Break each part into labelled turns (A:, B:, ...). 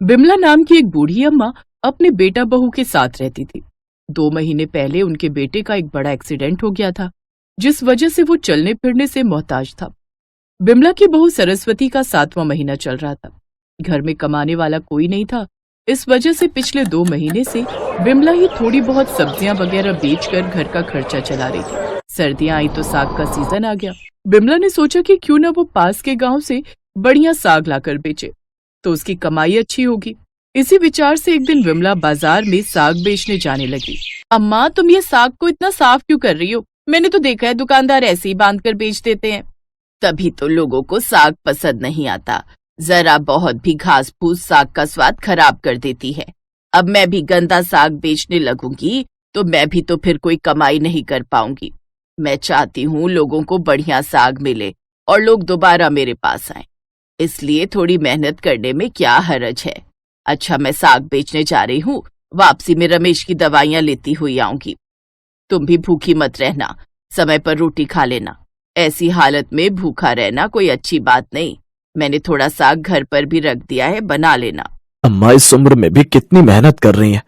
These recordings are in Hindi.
A: बिमला नाम की एक बूढ़ी अम्मा अपने बेटा बहू के साथ रहती थी। 2 महीने पहले उनके बेटे का एक बड़ा एक्सीडेंट हो गया था, जिस वजह से वो चलने फिरने से मोहताज था। बिमला की बहू सरस्वती का 7वां महीना चल रहा था। घर में कमाने वाला कोई नहीं था। इस वजह से पिछले 2 महीने से बिमला ही थोड़ी बहुत सब्जियां वगैरह बेचकर घर का खर्चा चला रही थी। सर्दियां आई तो साग का सीजन आ गया। बिमला ने सोचा कि क्यों न वो पास के गांव से बढ़िया साग लाकर बेचे, तो उसकी कमाई अच्छी होगी। इसी विचार से एक दिन बिमला बाजार में साग बेचने जाने लगी। अम्मा, तुम ये साग को इतना साफ क्यों कर रही हो? मैंने तो देखा है दुकानदार ऐसे ही बांध कर बेच देते हैं।
B: तभी तो लोगों को साग पसंद नहीं आता। जरा बहुत भी घास फूस साग का स्वाद खराब कर देती है। अब मैं भी गंदा साग बेचने लगूंगी तो मैं भी तो फिर कोई कमाई नहीं कर पाऊंगी। मैं चाहती हूँ लोगों को बढ़िया साग मिले और लोग दोबारा मेरे पास आएं। इसलिए थोड़ी मेहनत करने में क्या हर्ज है। अच्छा, मैं साग बेचने जा रही हूँ। वापसी में रमेश की दवाइयां लेती हुई आऊंगी। तुम भी भूखी मत रहना, समय पर रोटी खा लेना। ऐसी हालत में भूखा रहना कोई अच्छी बात नहीं। मैंने थोड़ा साग घर पर भी रख दिया है, बना लेना।
C: अम्मा इस उम्र में भी कितनी मेहनत कर रही हैं।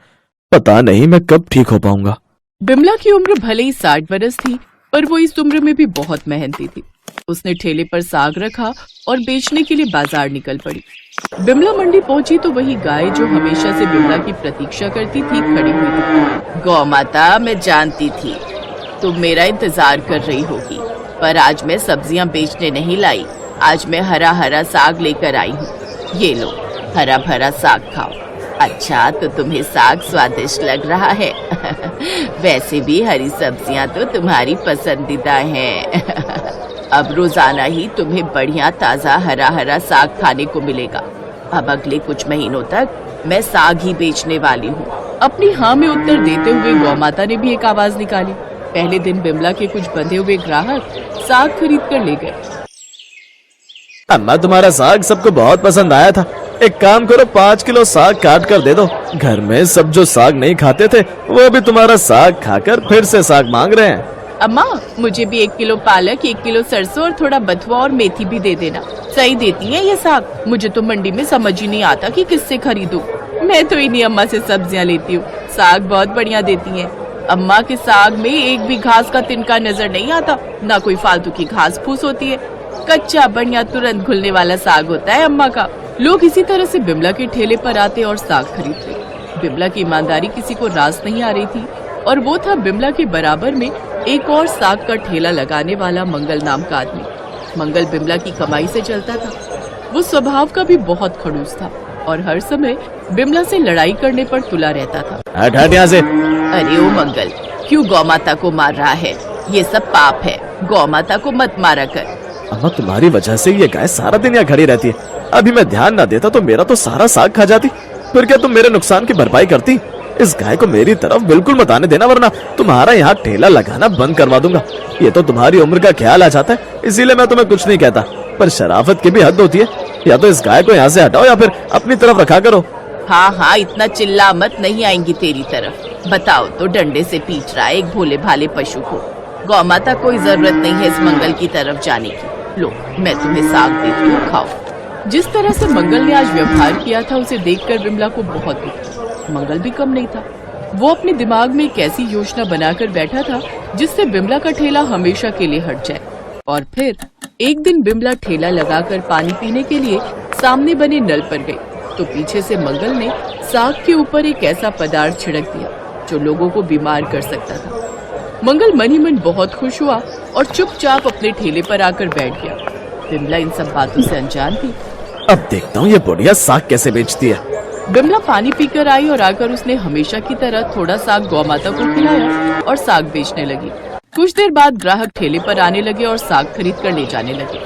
C: पता नहीं मैं कब ठीक हो पाऊंगा।
A: बिमला की उम्र भले ही 60 बरस थी, पर वो इस उम्र में भी बहुत मेहनती थी। उसने ठेले पर साग रखा और बेचने के लिए बाजार निकल पड़ी। बिमला मंडी पहुंची तो वही गाय जो हमेशा से बिमला की प्रतीक्षा करती थी खड़ी हुई थी।
B: गौ माता, मैं जानती थी तुम मेरा इंतजार कर रही होगी, पर आज मैं सब्जियां बेचने नहीं लाई। आज मैं हरा हरा साग लेकर आई हूँ। ये लो, हरा भरा साग खाओ। अच्छा, तो तुम्हें साग स्वादिष्ट लग रहा है। वैसे भी हरी सब्जियां तो तुम्हारी पसंदीदा हैं। अब रोजाना ही तुम्हें बढ़िया ताजा हरा हरा साग खाने को मिलेगा। अब अगले कुछ महीनों तक मैं साग ही बेचने वाली हूँ।
A: अपनी हाँ में उत्तर देते हुए गौ माता ने भी एक आवाज निकाली। पहले दिन बिमला के कुछ बंधे हुए ग्राहक साग खरीद कर ले गए।
C: अम्मा, तुम्हारा साग सबको बहुत पसंद आया था। एक काम करो, 5 किलो साग काट कर दे दो। घर में सब जो साग नहीं खाते थे वो भी तुम्हारा साग खाकर फिर से साग मांग रहे हैं।
A: अम्मा, मुझे भी 1 किलो पालक, 1 किलो सरसों और थोड़ा बथुआ और मेथी भी दे देना। सही देती है ये साग। मुझे तो मंडी में समझ ही नहीं आता कि किससे खरीदूं। मैं तो इन्हीं अम्मा से सब्जियां लेती हूँ। साग बहुत बढ़िया देती हैं। अम्मा के साग में एक भी घास का तिनका नजर नहीं आता, ना कोई फालतू की घास फूस होती है। कच्चा बढ़िया तुरंत घुलने वाला साग होता है अम्मा का। लोग इसी तरह से बिमला के ठेले पर आते और साग खरीदते। बिमला की ईमानदारी किसी को रास नहीं आ रही थी, और वो था बिमला के बराबर में एक और साग का ठेला लगाने वाला मंगल नाम का आदमी। मंगल बिमला की कमाई से चलता था। वो स्वभाव का भी बहुत खड़ूस था और हर समय बिमला से लड़ाई करने पर तुला रहता था।
C: हट यहाँ से।
B: अरे ओ मंगल, क्यों गौ माता को मार रहा है? ये सब पाप है। गौ माता को मत मारा कर।
C: अम्मा, तुम्हारी वजह से ये गाय सारा दिन यहाँ खड़ी रहती है। अभी मैं ध्यान न देता तो मेरा तो सारा साग खा जाती। फिर क्या तुम मेरे नुकसान की भरपाई करती? इस गाय को मेरी तरफ बिल्कुल मत आने देना, वरना तुम्हारा यहाँ ठेला लगाना बंद करवा दूंगा। ये तो तुम्हारी उम्र का ख्याल आ जाता है, इसीलिए मैं तुम्हें कुछ नहीं कहता, पर शराफत की भी हद होती है। या तो इस गाय को यहाँ से हटाओ या फिर अपनी तरफ रखा करो।
B: हाँ, इतना चिल्ला मत, नहीं आएंगी तेरी तरफ। बताओ तो, डंडे से पीट रहा है एक भोले भाले पशु को। गौ माता कोई जरूरत नहीं है इस मंगल की तरफ जाने की। लो, मैं तुम्हें साग देती हूँ, खाओ।
A: जिस तरह से मंगल ने आज व्यवहार किया था, उसे देखकर बिमला को बहुत दुख। मंगल भी कम नहीं था। वो अपने दिमाग में एक ऐसी योजना बनाकर बैठा था जिससे बिमला का ठेला हमेशा के लिए हट जाए। और फिर एक दिन बिमला ठेला लगाकर पानी पीने के लिए सामने बने नल पर गई, तो पीछे से मंगल ने साग के ऊपर एक ऐसा पदार्थ छिड़क दिया जो लोगों को बीमार कर सकता था। मंगल मन ही मन बहुत खुश हुआ और चुपचाप अपने ठेले पर आकर बैठ गया। बिमला इन सब बातों से अनजान थी।
C: अब देखता हूँ ये बुढ़िया साग कैसे बेचती है।
A: बिमला पानी पीकर आई और आकर उसने हमेशा की तरह थोड़ा साग गौ माता को खिलाया और साग बेचने लगी। कुछ देर बाद ग्राहक ठेले पर आने लगे और साग खरीद कर ले जाने लगे।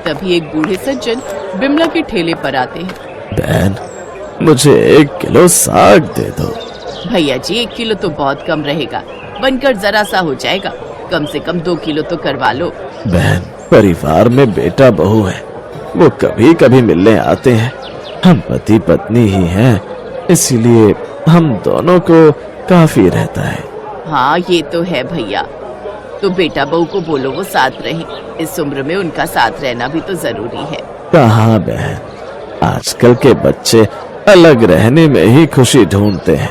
A: तभी एक बूढ़े सज्जन बिमला के ठेले पर आते हैं।
C: बहन, मुझे 1 किलो साग दे दो।
B: भैया जी, 1 किलो तो बहुत कम रहेगा, बनकर जरा सा हो जाएगा। कम से कम 2 किलो तो करवा लो।
C: बहन, परिवार में बेटा बहू है, वो कभी कभी मिलने आते हैं। हम पति पत्नी ही हैं, इसीलिए हम दोनों को काफी रहता है।
B: हाँ, ये तो है भैया। तो बेटा बहू को बोलो वो साथ रहे। इस उम्र में उनका साथ रहना भी तो जरूरी है।
C: कहाँ बहन, आजकल के बच्चे अलग रहने में ही खुशी ढूंढते हैं।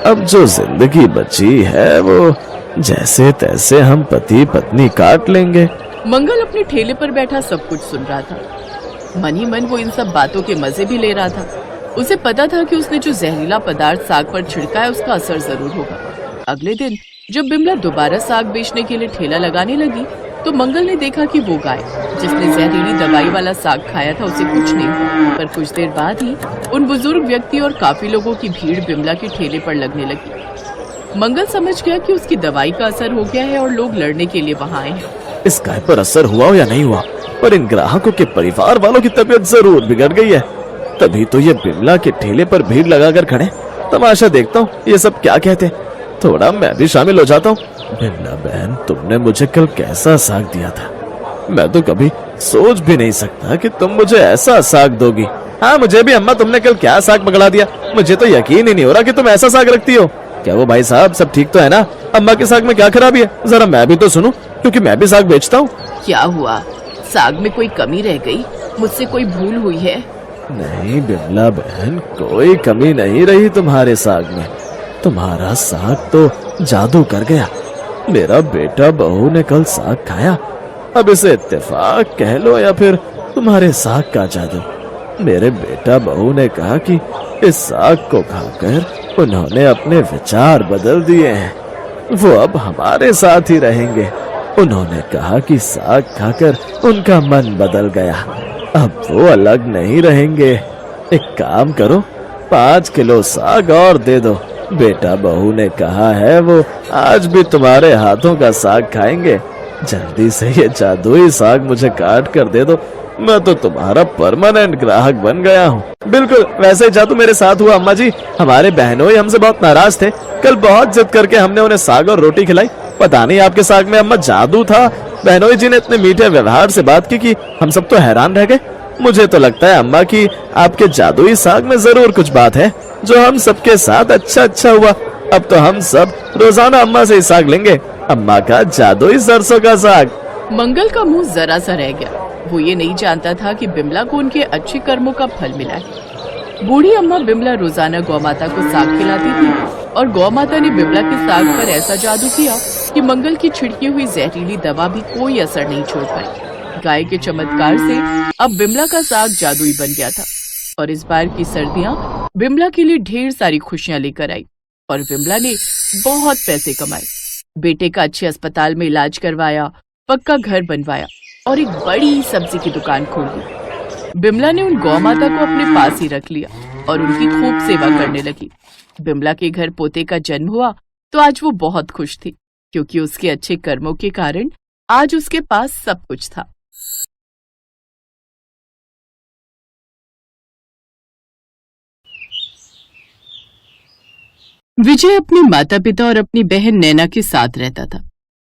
C: अब जो जिंदगी बची है वो जैसे तैसे हम पति पत्नी काट लेंगे।
A: मंगल अपने ठेले पर बैठा सब कुछ सुन रहा था। मन ही मन वो इन सब बातों के मजे भी ले रहा था। उसे पता था कि उसने जो जहरीला पदार्थ साग पर छिड़का है उसका असर जरूर होगा। अगले दिन जब बिमला दोबारा साग बेचने के लिए ठेला लगाने लगी तो मंगल ने देखा कि वो गाय जिसने जहरीली दवाई वाला साग खाया था उसे कुछ नहीं हुआ। पर कुछ देर बाद ही उन बुजुर्ग व्यक्ति और काफी लोगों की भीड़ बिमला के ठेले पर लगने लगी। मंगल समझ गया कि उसकी दवाई का असर हो गया है और लोग लड़ने के लिए वहाँ आए हैं।
C: इस गाय पर असर हुआ हो या नहीं हुआ, पर इन ग्राहकों के परिवार वालों की तबीयत जरूर बिगड़ गई है। तभी तो ये बिमला के ठेले पर भीड़ लगाकर खड़े। तमाशा देखता हूँ ये सब क्या कहते हैं, थोड़ा मैं भी शामिल हो जाता हूँ। बिमला बहन, तुमने मुझे कल कैसा साग दिया था, मैं तो कभी सोच भी नहीं सकता कि तुम मुझे ऐसा साग दोगी। हाँ मुझे भी अम्मा, तुमने कल क्या साग पकड़ा दिया, मुझे तो यकीन ही नहीं हो रहा कि तुम ऐसा साग रखती हो। क्या वो भाई साहब सब ठीक तो है ना? अम्मा के साग में क्या खराबी है, जरा मैं भी तो सुनूं, क्योंकि मैं भी साग बेचता हूँ।
B: क्या हुआ, साग में कोई कमी रह गई? मुझसे कोई भूल हुई है?
C: नहीं बिमला बहन, कोई कमी नहीं रही तुम्हारे साग में। तुम्हारा साग तो जादू कर गया। मेरा बेटा बहू ने कल साग खाया। अब इसे इत्तेफाक कह लो या फिर तुम्हारे साग का जादू। मेरे बेटा बहू ने कहा कि इस साग को खाकर उन्होंने अपने विचार बदल दिए हैं, वो अब हमारे साथ ही रहेंगे। उन्होंने कहा कि साग खाकर उनका मन बदल गया, अब वो अलग नहीं रहेंगे। एक काम करो, 5 किलो साग और दे दो। बेटा बहू ने कहा है वो आज भी तुम्हारे हाथों का साग खाएंगे। जल्दी से ये जादुई साग मुझे काट कर दे दो, मैं तो तुम्हारा परमानेंट ग्राहक बन गया हूँ। बिल्कुल वैसे ही जादू मेरे साथ हुआ अम्मा जी। हमारे बहनोई हमसे बहुत नाराज थे, कल बहुत जिद करके हमने उन्हें साग और रोटी खिलाई। पता नहीं आपके साग में अम्मा जादू था। बहनोई जी ने इतने मीठे व्यवहार से बात की कि हम सब तो हैरान रह गए। मुझे तो लगता है अम्मा कि आपके जादुई साग में जरूर कुछ बात है, जो हम सबके साथ अच्छा हुआ। अब तो हम सब रोजाना अम्मा से ही साग लेंगे, अम्मा का जादुई सरसों का साग।
A: मंगल का मुंह जरा सा रह गया। वो ये नहीं जानता था कि बिमला को उनके अच्छे कर्मों का फल मिला है। बूढ़ी अम्मा बिमला रोजाना गौ माता को साग खिलाती थी और गौ माता ने बिमला के साग पर ऐसा जादू किया कि मंगल की छिड़की हुई जहरीली दवा भी कोई असर नहीं छोड़ पाई। गाय के चमत्कार से अब बिमला का साग जादुई बन गया था और इस बार की सर्दियाँ बिमला के लिए ढेर सारी खुशियाँ लेकर आई और बिमला ने बहुत पैसे कमाए। बेटे का अच्छे अस्पताल में इलाज करवाया, पक्का घर बनवाया और एक बड़ी सब्जी की दुकान खोल ली। बिमला ने उन गौ माता को अपने पास ही रख लिया और उनकी खूब सेवा करने लगी। बिमला के घर पोते का जन्म हुआ तो आज वो बहुत खुश थी, क्योंकि उसके अच्छे कर्मों के कारण आज उसके पास सब कुछ था। विजय अपने माता पिता और अपनी बहन नैना के साथ रहता था।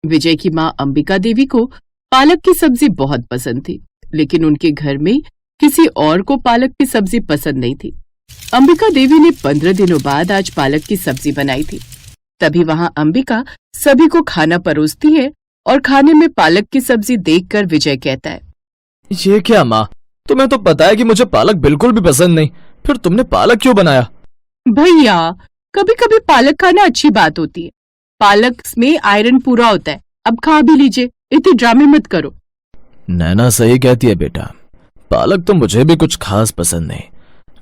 A: विजय की माँ अंबिका देवी को पालक की सब्जी बहुत पसंद थी, लेकिन उनके घर में किसी और को पालक की सब्जी पसंद नहीं थी। अंबिका देवी ने 15 दिनों बाद आज पालक की सब्जी बनाई थी। तभी वहाँ अंबिका सभी को खाना परोसती है और खाने में पालक की सब्जी देखकर विजय कहता है,
C: ये क्या माँ, तुम्हें तो पता है कि मुझे पालक बिल्कुल भी पसंद नहीं, फिर तुमने पालक क्यों बनाया?
A: भैया कभी कभी पालक खाना अच्छी बात होती है, पालक में आयरन पूरा होता है, अब खा भी लीजिए, इतने ड्रामे मत करो।
C: नैना सही कहती है बेटा, पालक तो मुझे भी कुछ खास पसंद नहीं,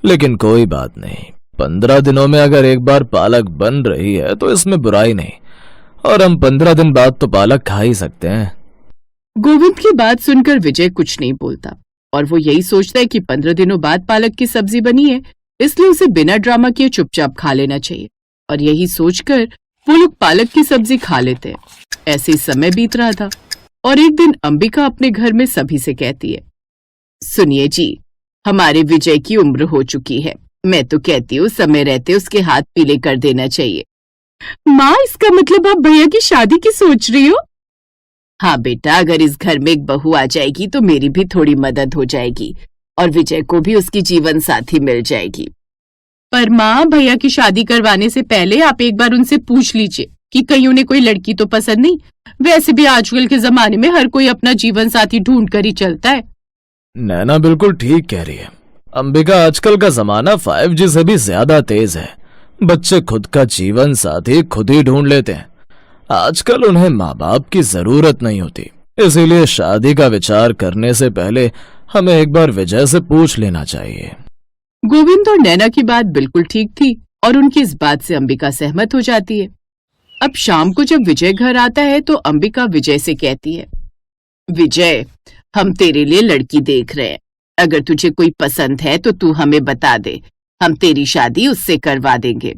C: लेकिन कोई बात नहीं, 15 दिनों में अगर एक बार पालक बन रही है तो इसमें बुराई नहीं, और हम 15 दिन बाद तो पालक खा ही सकते हैं।
A: गोविंद की बात सुनकर विजय कुछ नहीं बोलता और वो यही सोचता है कि 15 दिनों बाद पालक की सब्जी बनी है, इसलिए उसे बिना ड्रामा किए चुपचाप खा लेना चाहिए। और यही सोचकर वो लोग पालक की सब्जी खा लेते हैं। ऐसे ही समय बीत रहा था और एक दिन अंबिका अपने घर में सभी से कहती है, सुनिए जी, हमारे विजय की उम्र हो चुकी है, मैं तो कहती हूँ समय रहते उसके हाथ पीले कर देना चाहिए। माँ, इसका मतलब आप भैया की शादी की सोच रही हो? हाँ बेटा, अगर इस घर में एक बहू आ जाएगी तो मेरी भी थोड़ी मदद हो जाएगी और विजय को भी उसकी जीवन साथी मिल जाएगी। पर माँ, भैया की शादी करवाने से पहले आप एक बार उनसे पूछ लीजिए कि कहीं उन्हें कोई लड़की तो पसंद नहीं। वैसे भी आजकल के जमाने में हर कोई अपना जीवन साथी ढूंढ कर ही चलता है।
C: नैना बिल्कुल ठीक कह रही है, अंबिका, आजकल का जमाना 5G से भी ज्यादा तेज है। बच्चे खुद का जीवन साथी खुद ही ढूंढ लेते हैं। आजकल उन्हें माँ बाप की जरूरत नहीं होती, इसीलिए शादी का विचार करने से पहले हमें एक बार विजय से पूछ लेना चाहिए।
A: गोविंद और नैना की बात बिल्कुल ठीक थी और उनकी इस बात से अंबिका सहमत हो जाती है। अब शाम को जब विजय घर आता है तो अंबिका विजय से कहती है, विजय, हम तेरे लिए लड़की देख रहे हैं। अगर तुझे कोई पसंद है तो तू हमें बता दे, हम तेरी शादी उससे करवा देंगे।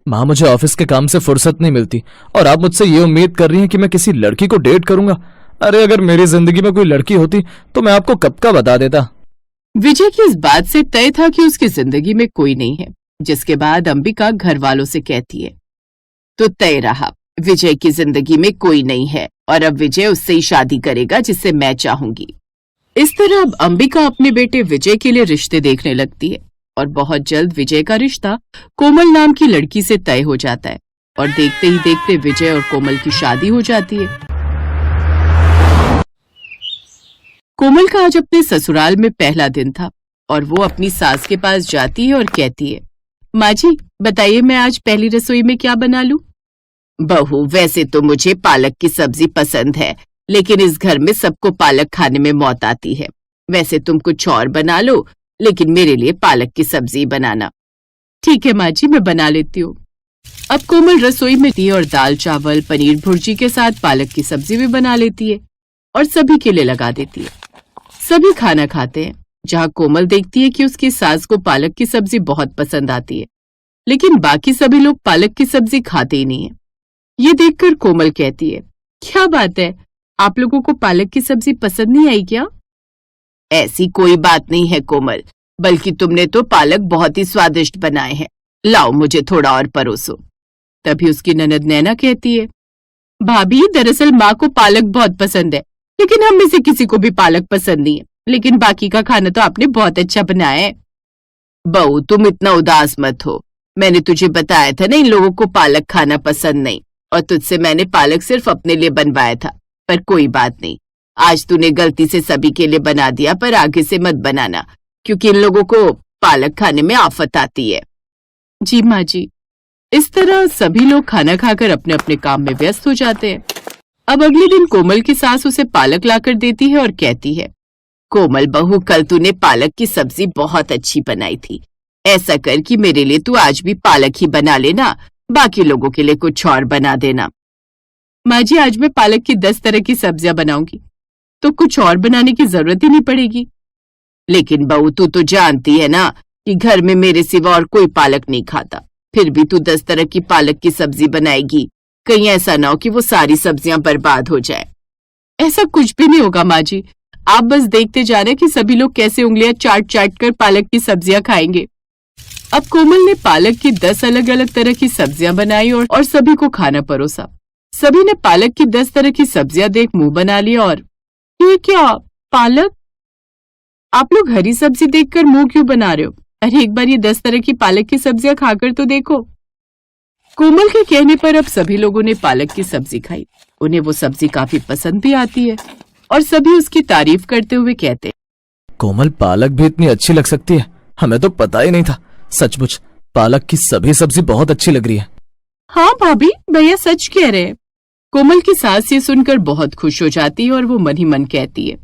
C: माँ, मुझे ऑफिस के काम से फुर्सत नहीं मिलती और आप मुझसे ये उम्मीद कर रही हैं कि मैं किसी लड़की को डेट करूंगा। अरे, अगर मेरी जिंदगी में कोई लड़की होती तो मैं आपको कब का बता देता।
A: विजय की इस बात से तय था कि उसकी जिंदगी में कोई नहीं है, जिसके बाद अंबिका घर वालों से कहती है, तो तय रहा, विजय की जिंदगी में कोई नहीं है और अब विजय उससे ही शादी करेगा जिससे मैं चाहूंगी। इस तरह अब अंबिका अपने बेटे विजय के लिए रिश्ते देखने लगती है और बहुत जल्द विजय का रिश्ता कोमल नाम की लड़की से तय हो जाता है और देखते ही देखते विजय और कोमल की शादी हो जाती है। कोमल का आज अपने ससुराल में पहला दिन था और वो अपनी सास के पास जाती है और कहती है, माँ जी, बताइए मैं आज पहली रसोई में क्या बना लूं? बहू, वैसे तो मुझे पालक की सब्जी पसंद है, लेकिन इस घर में सबको पालक खाने में मौत आती है। वैसे तुम कुछ और बना लो, लेकिन मेरे लिए पालक की सब्जी बनाना। ठीक है माँ जी, मैं बना लेती हूँ। अब कोमल रसोई में थी और दाल चावल पनीर भुर्जी के साथ पालक की सब्जी भी बना लेती है और सभी के लिए लगा देती है। सभी खाना खाते हैं, जहाँ कोमल देखती है कि उसकी सास को पालक की सब्जी बहुत पसंद आती है, लेकिन बाकी सभी लोग पालक की सब्जी खाते ही नहीं है। ये देखकर कोमल कहती है, क्या बात है, आप लोगों को पालक की सब्जी पसंद नहीं आई क्या? ऐसी कोई बात नहीं है कोमल, बल्कि तुमने तो पालक बहुत ही स्वादिष्ट बनाए हैं। लाओ, मुझे थोड़ा और परोसो। तभी उसकी ननद नैना कहती है, भाभी, दरअसल माँ को पालक बहुत पसंद है, लेकिन हम में से किसी को भी पालक पसंद नहीं है, लेकिन बाकी का खाना तो आपने बहुत अच्छा बनाया है। बहू, तुम इतना उदास मत हो। मैंने तुझे बताया था ना, इन लोगों को पालक खाना पसंद नहीं, और तुझसे मैंने पालक सिर्फ अपने लिए बनवाया था। पर कोई बात नहीं, आज तूने गलती से सभी के लिए बना दिया, पर आगे से मत बनाना, क्योंकि इन लोगों को पालक खाने में आफत आती है। जी माँ जी। इस तरह सभी लोग खाना खाकर अपने अपने काम में व्यस्त हो जाते हैं। अब अगले दिन कोमल की सास उसे पालक लाकर देती है और कहती है, कोमल बहू, कल तूने पालक की सब्जी बहुत अच्छी बनाई थी। ऐसा कर कि मेरे लिए तू आज भी पालक ही बना लेना, बाकी लोगों के लिए कुछ और बना देना। माँ जी, आज मैं पालक की 10 तरह की सब्जियां बनाऊंगी, तो कुछ और बनाने की जरूरत ही नहीं पड़ेगी। लेकिन बहू, तू तो जानती है ना कि घर में मेरे सिवा और कोई पालक नहीं खाता, फिर भी तू 10 तरह की पालक की सब्जी बनाएगी। कहीं ऐसा ना हो कि वो सारी सब्जियां बर्बाद हो जाए। ऐसा कुछ भी नहीं होगा माँ जी, आप बस देखते जा रहे कि सभी लोग कैसे उंगलियां चाट चाट कर पालक की सब्जियां खाएंगे। अब कोमल ने पालक की 10 अलग अलग तरह की सब्जियां बनाई और सभी को खाना परोसा। सभी ने पालक की 10 तरह की सब्जियां देख मुंह बना लिया और, ये क्या, पालक? आप लोग हरी सब्जी देखकर मुंह क्यों बना रहे हो? अरे एक बार ये 10 तरह की पालक की सब्जियां खाकर तो देखो। कोमल के कहने पर अब सभी लोगों ने पालक की सब्जी खाई। उन्हें वो सब्जी काफी पसंद भी आती है और सभी उसकी तारीफ करते हुए कहते,
C: कोमल, पालक भी इतनी अच्छी लग सकती है, हमें तो पता ही नहीं था। सचमुच पालक की सभी सब्जी बहुत अच्छी लग रही है।
A: हाँ भाभी, भैया सच कह रहे हैं। कोमल की सास ये सुनकर बहुत खुश हो जाती है और वो मन ही मन कहती है,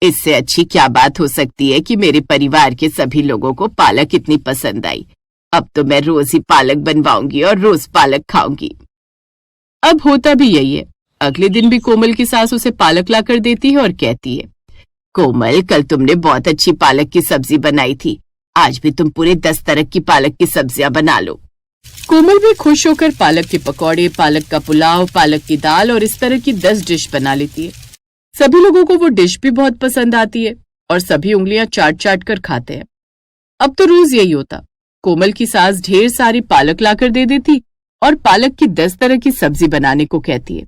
A: इससे अच्छी क्या बात हो सकती है कि मेरे परिवार के सभी लोगों को पालक इतनी पसंद आई। अब तो मैं रोज ही पालक बनवाऊंगी और रोज पालक खाऊंगी। अब होता भी यही है। अगले दिन भी कोमल की सास उसे पालक लाकर देती है और कहती है, कोमल, कल तुमने बहुत अच्छी पालक की सब्जी बनाई थी, आज भी तुम पूरे 10 तरह की पालक की सब्जियां बना लो। कोमल भी खुश होकर पालक के पकौड़े, पालक का पुलाव, पालक की दाल और इस तरह की 10 डिश बना लेती है। सभी लोगों को वो डिश भी बहुत पसंद आती है और सभी उंगलियां चाट चाट कर खाते हैं। अब तो रोज यही होता। कोमल की सास ढेर सारी पालक लाकर दे देती और पालक की 10 तरह की सब्जी बनाने को कहती है।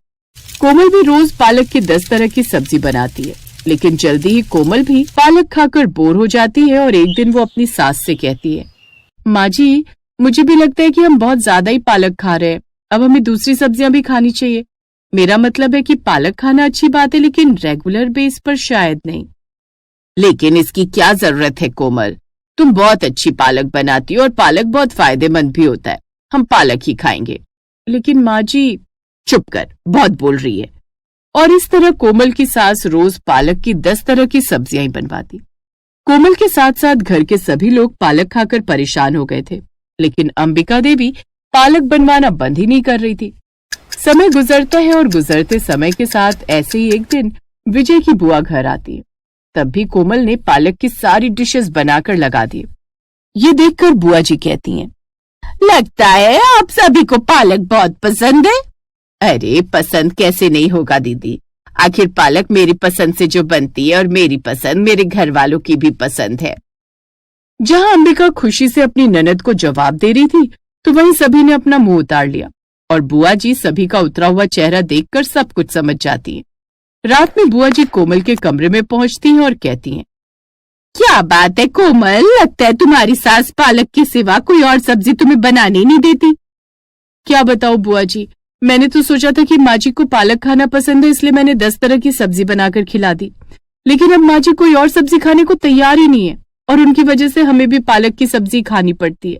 A: कोमल भी रोज पालक की 10 तरह की सब्जी बनाती है, लेकिन जल्दी ही कोमल भी पालक खाकर बोर हो जाती है और एक दिन वो अपनी सास से कहती है, माँ जी, मुझे भी लगता है कि हम बहुत ज्यादा ही पालक खा रहे हैं, अब हमें दूसरी सब्जियां भी खानी चाहिए। मेरा मतलब है कि पालक खाना अच्छी बात है, लेकिन रेगुलर बेस पर शायद नहीं। लेकिन इसकी क्या जरूरत है कोमल,
B: तुम बहुत अच्छी पालक बनाती हो और पालक बहुत फायदेमंद भी होता है। हम पालक ही खाएंगे।
A: लेकिन माँ जी।
B: चुप कर, बहुत बोल रही है।
A: और इस तरह कोमल की सास रोज पालक की 10 तरह की सब्जियां ही बनवाती। कोमल के साथ साथ घर के सभी लोग पालक खाकर परेशान हो गए थे, लेकिन अंबिका देवी पालक बनवाना बंद ही नहीं कर रही थी। समय गुजरता है और गुजरते समय के साथ ऐसे ही एक दिन विजय की बुआ घर आती है। तब भी कोमल ने पालक की सारी डिशेस बनाकर लगा दी। ये देखकर बुआ जी कहती हैं,
B: लगता है आप सभी को पालक बहुत पसंद है। अरे पसंद कैसे नहीं होगा दीदी, आखिर पालक मेरी पसंद से जो बनती है और मेरी पसंद मेरे घर वालों की भी पसंद है।
A: जहां अंबिका खुशी से अपनी ननद को जवाब दे रही थी, तो वहीं सभी ने अपना मुंह उतार लिया और बुआ जी सभी का उतरा हुआ चेहरा देखकर सब कुछ समझ जाती हैं। रात में बुआ जी कोमल के कमरे में पहुंचती हैं और कहती हैं,
B: क्या बात है कोमल, लगता है तुम्हारी सास पालक के सिवा कोई और सब्जी तुम्हें बनाने नहीं देती।
A: क्या बताओ बुआ जी, मैंने तो सोचा था कि माँ जी को पालक खाना पसंद है, इसलिए मैंने 10 तरह की सब्जी बनाकर खिला दी। लेकिन अब माँ जी कोई और सब्जी खाने को तैयार ही नहीं है और उनकी वजह से हमें भी पालक की सब्जी खानी पड़ती है।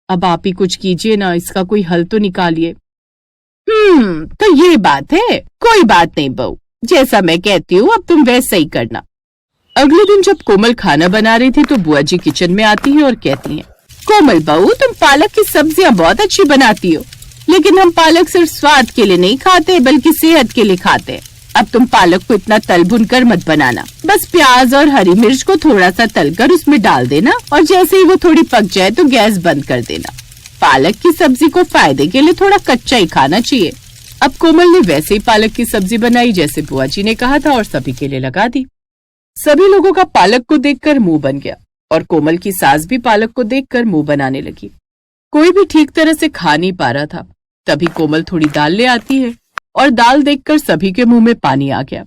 A: अब आप ही कुछ कीजिए ना, इसका कोई हल तो निकालिए।
B: तो ये बात है। कोई बात नहीं बहू, जैसा मैं कहती हूँ अब तुम वैसा ही करना।
A: अगले दिन जब कोमल खाना बना रही थी तो बुआ जी किचन में आती है और कहती हैं,
B: कोमल बहू तुम पालक की सब्जियां बहुत अच्छी बनाती हो, लेकिन हम पालक सिर्फ स्वाद के लिए नहीं खाते बल्कि सेहत के लिए खाते हैं। अब तुम पालक को इतना तल भुन कर मत बनाना, बस प्याज और हरी मिर्च को थोड़ा सा तलकर उसमें डाल देना और जैसे ही वो थोड़ी पक जाए तो गैस बंद कर देना। पालक की सब्जी को फायदे के लिए थोड़ा कच्चा ही खाना चाहिए।
A: अब कोमल ने वैसे ही पालक की सब्जी बनाई जैसे बुआ जी ने कहा था और सभी के लिए लगा दी। सभी लोगों का पालक को देखकर मुंह बन गया और कोमल की सास भी पालक को देखकर मुंह बनाने लगी। कोई भी ठीक तरह से खा नहीं पा रहा था। तभी कोमल थोड़ी दाल ले आती है और दाल देखकर सभी के मुंह में पानी आ गया।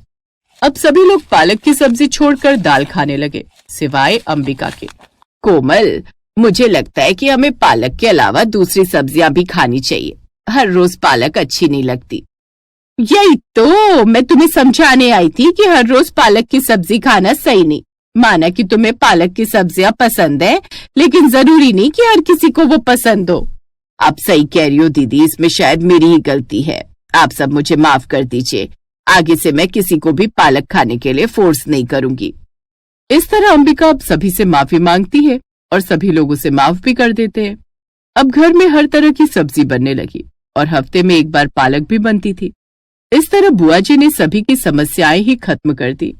A: अब सभी लोग पालक की सब्जी छोड़कर दाल खाने लगे, सिवाय अंबिका के।
B: कोमल, मुझे लगता है कि हमें पालक के अलावा दूसरी सब्जियां भी खानी चाहिए। हर रोज पालक अच्छी नहीं लगती। यही तो मैं तुम्हें समझाने आई थी कि हर रोज पालक की सब्जी खाना सही नहीं। माना कि तुम्हें पालक की सब्जियां पसंद है, लेकिन जरूरी नहीं कि हर किसी को वो पसंद हो। आप सही कह रही हो दीदी, इसमें शायद मेरी ही गलती है। आप सब मुझे माफ कर दीजिए। आगे से मैं किसी को भी पालक खाने के लिए फोर्स नहीं करूंगी।
A: इस तरह अंबिका अब सभी से माफी मांगती है और सभी लोगों से माफ भी कर देते हैं। अब घर में हर तरह की सब्जी बनने लगी और हफ्ते में एक बार पालक भी बनती थी। इस तरह बुआ जी ने सभी की समस्याएं ही खत्म कर दी।